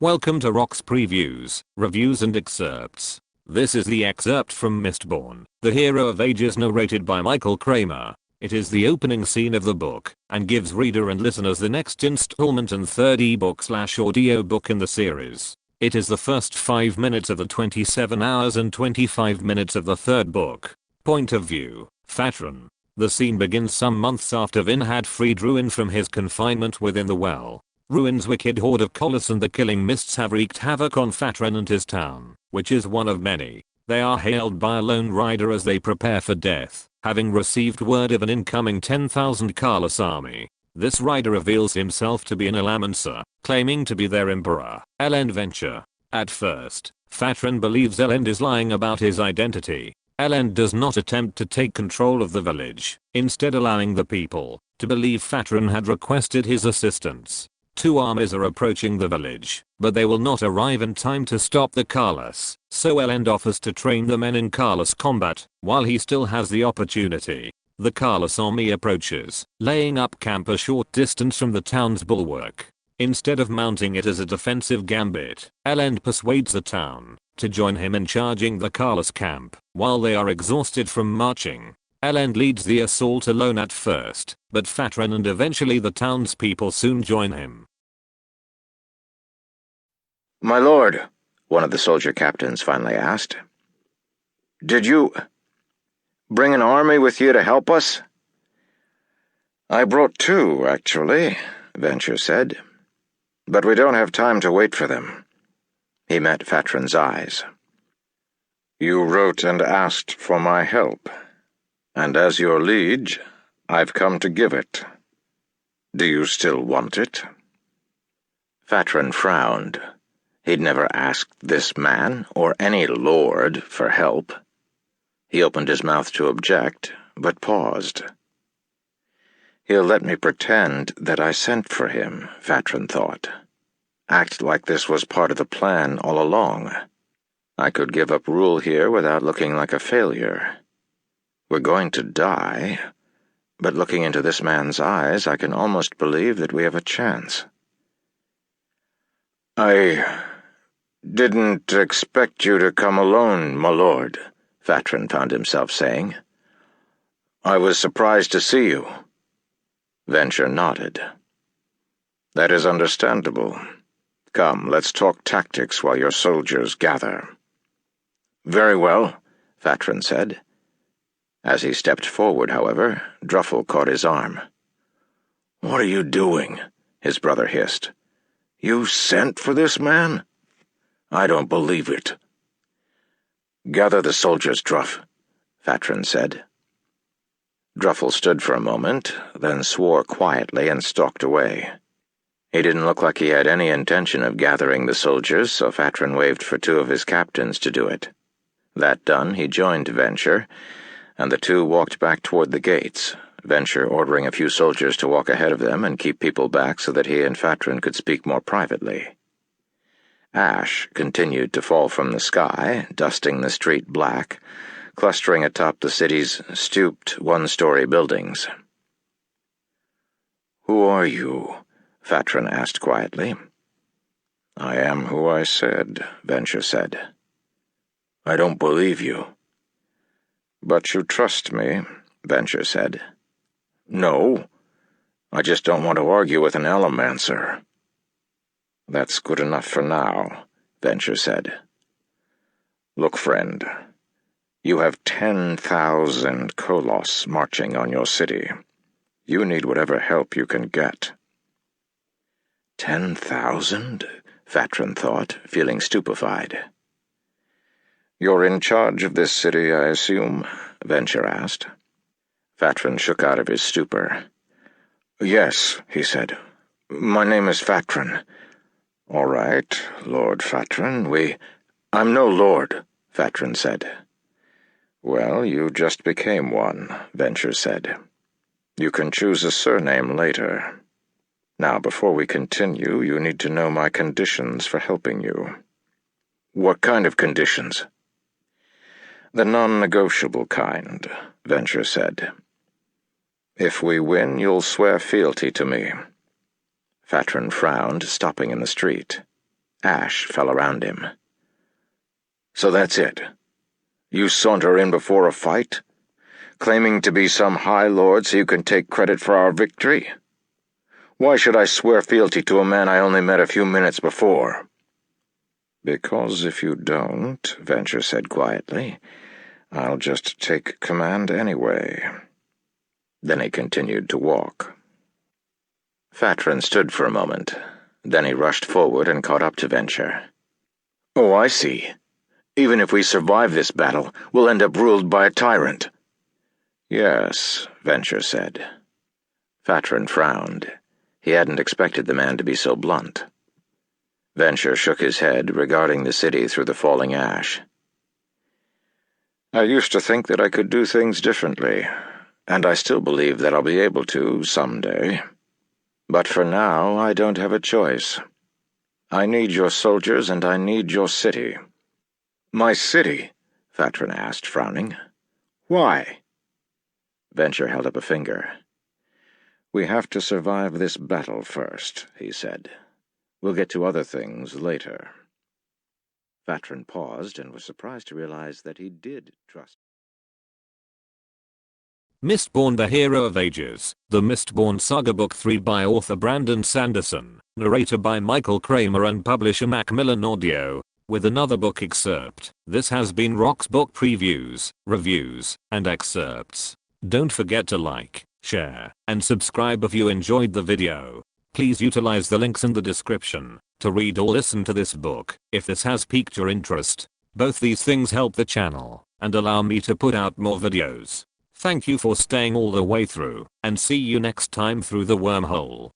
Welcome to Rock's Previews, Reviews and Excerpts. This is the excerpt from Mistborn, The Hero of Ages, narrated by Michael Kramer. It is the opening scene of the book, and gives reader and listeners the next installment and third ebook/audiobook in the series. It is the first 5 minutes of the 27 hours and 25 minutes of the third book. Point of view, Fatron. The scene begins some months after Vin had freed Ruin from his confinement within the well. Ruin's wicked horde of Colossus and the Killing Mists have wreaked havoc on Fatron and his town, which is one of many. They are hailed by a lone rider as they prepare for death, having received word of an incoming 10,000 Carlos army. This rider reveals himself to be an allomancer, claiming to be their emperor, Elend Venture. At first, Fatron believes Elend is lying about his identity. Elend does not attempt to take control of the village, instead allowing the people to believe Fatron had requested his assistance. Two armies are approaching the village, but they will not arrive in time to stop the Carlos, so Elend offers to train the men in Carlos combat, while he still has the opportunity. The Carlos army approaches, laying up camp a short distance from the town's bulwark. Instead of mounting it as a defensive gambit, Elend persuades the town to join him in charging the Carlos camp, while they are exhausted from marching. Elend leads the assault alone at first, but Fatron and eventually the townspeople soon join him. "My lord," one of the soldier captains finally asked, "did you bring an army with you to help us?" "I brought two, actually," Venture said. "But we don't have time to wait for them." He met Fatron's eyes. "You wrote and asked for my help, and as your liege, I've come to give it. Do you still want it?" Fatron frowned. He'd never asked this man, or any lord, for help. He opened his mouth to object, but paused. "He'll let me pretend that I sent for him," Fatron thought. "Act like this was part of the plan all along. I could give up rule here without looking like a failure. We're going to die, but looking into this man's eyes, I can almost believe that we have a chance." "I didn't expect you to come alone, my lord," Fatron found himself saying. "I was surprised to see you." Venture nodded. "That is understandable. Come, let's talk tactics while your soldiers gather." "Very well," Fatron said. As he stepped forward, however, Druffle caught his arm. "What are you doing?" his brother hissed. "You sent for this man? I don't believe it." "Gather the soldiers, Druff," Fatron said. Druffle stood for a moment, then swore quietly and stalked away. He didn't look like he had any intention of gathering the soldiers, so Fatron waved for two of his captains to do it. That done, he joined Venture, and the two walked back toward the gates, Venture ordering a few soldiers to walk ahead of them and keep people back so that he and Fatron could speak more privately. Ash continued to fall from the sky, dusting the street black, clustering atop the city's stooped one-story buildings. "Who are you?" Fatron asked quietly. "I am who I said," Venture said. "I don't believe you." "But you trust me," Venture said. "No. I just don't want to argue with an allomancer." "That's good enough for now," Venture said. "Look, friend, you have 10,000 Colossus marching on your city. You need whatever help you can get." 10,000? Fatron thought, feeling stupefied. "You're in charge of this city, I assume?" Venture asked. Fatron shook out of his stupor. "Yes," he said. "My name is Fatron." "All right, Lord Fatron, "I'm no lord," Fatron said. "Well, you just became one," Venture said. "You can choose a surname later. Now, before we continue, you need to know my conditions for helping you." "What kind of conditions?" "The non-negotiable kind," Venture said. "If we win, you'll swear fealty to me." Fatron frowned, stopping in the street. Ash fell around him. So that's it. You saunter in before a fight, claiming to be some high lord so you can take credit for our victory? Why should I swear fealty to a man I only met a few minutes before? Because if you don't, Venture said quietly, I'll just take command anyway. Then he continued to walk. Fatrin stood for a moment. Then he rushed forward and caught up to Venture. Oh, I see. Even if we survive this battle, we'll end up ruled by a tyrant. Yes, Venture said. Fatrin frowned. He hadn't expected the man to be so blunt. Venture shook his head, regarding the city through the falling ash. I used to think that I could do things differently, and I still believe that I'll be able to someday. But for now, I don't have a choice. I need your soldiers and I need your city. My city? Fatrin asked, frowning. Why? Venture held up a finger. We have to survive this battle first, he said. We'll get to other things later. Fatrin paused and was surprised to realize that he did trust. Mistborn: The Hero of Ages, The Mistborn Saga Book 3 by author Brandon Sanderson, narrator by Michael Kramer and publisher Macmillan Audio, with another book excerpt. This has been Rock's Book Previews, Reviews, and Excerpts. Don't forget to like, share, and subscribe if you enjoyed the video. Please utilize the links in the description to read or listen to this book if this has piqued your interest. Both these things help the channel and allow me to put out more videos. Thank you for staying all the way through, and see you next time through the wormhole.